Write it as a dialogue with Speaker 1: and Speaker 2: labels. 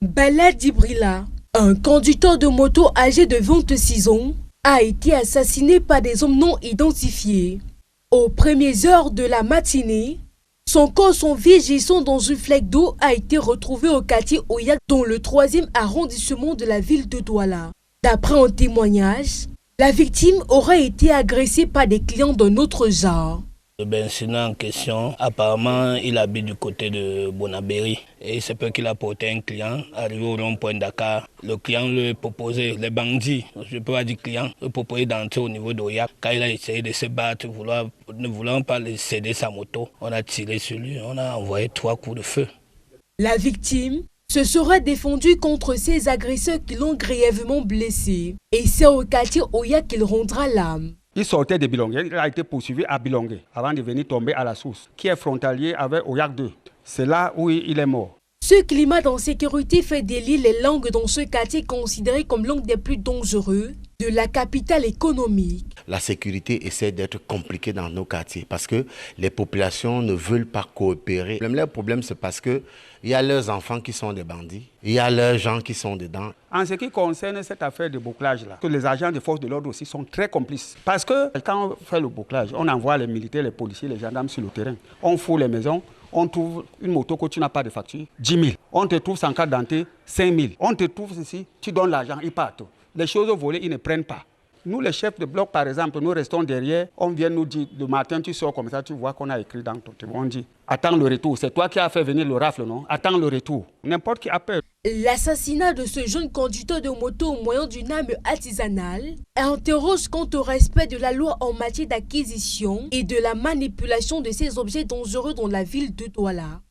Speaker 1: Bala Dibrila, un conducteur de moto âgé de 26 ans, a été assassiné par des hommes non identifiés. Aux premières heures de la matinée, son corps sans vie gisant dans une flaque d'eau a été retrouvé au quartier Oyak dans le 3e arrondissement de la ville de Douala. D'après un témoignage, la victime aurait été agressée par des clients d'un autre genre.
Speaker 2: L'incident en question, apparemment, il habite du côté de Bonabéry et il se peut qu'il a porté un client arrivé au rond-point Dakar. Le client lui proposait, les bandits, je ne peux pas dire client, lui proposait d'entrer au niveau d'Oyak. Quand il a essayé de se battre, ne voulant pas lui céder sa moto, on a tiré sur lui, on a envoyé 3 coups de feu.
Speaker 1: La victime se serait défendue contre ces agresseurs qui l'ont grièvement blessé. Et c'est au quartier Oyak qu'il rendra l'âme.
Speaker 3: Il sortait de Bilongué, il a été poursuivi à Bilongué avant de venir tomber à la source, qui est frontalier avec Oyak 2. C'est là où il est mort.
Speaker 1: Ce climat d'insécurité fait délier les langues dans ce quartier considéré comme l'un des plus dangereux de la capitale économique.
Speaker 4: La sécurité essaie d'être compliquée dans nos quartiers parce que les populations ne veulent pas coopérer. Le problème, c'est parce qu'il y a leurs enfants qui sont des bandits, il y a leurs gens qui sont dedans.
Speaker 3: En ce qui concerne cette affaire de bouclage-là, les agents de force de l'ordre aussi sont très complices. Parce que quand on fait le bouclage, on envoie les militaires, les policiers, les gendarmes sur le terrain. On fouille les maisons, on trouve une moto que tu n'as pas de facture, 10 000. On te trouve sans carte d'identité, 5 000. On te trouve ceci, tu donnes l'argent, ils partent. Les choses volées, ils ne prennent pas. Nous, les chefs de bloc, par exemple, nous restons derrière. On vient nous dire, le matin, tu sors comme ça, tu vois qu'on a écrit dans ton témoin. On dit, attends le retour. C'est toi qui as fait venir le rafle, non? Attends le retour. N'importe qui a peur.
Speaker 1: L'assassinat de ce jeune conducteur de moto au moyen d'une arme artisanale interroge quant au respect de la loi en matière d'acquisition et de la manipulation de ces objets dangereux dans la ville de Douala.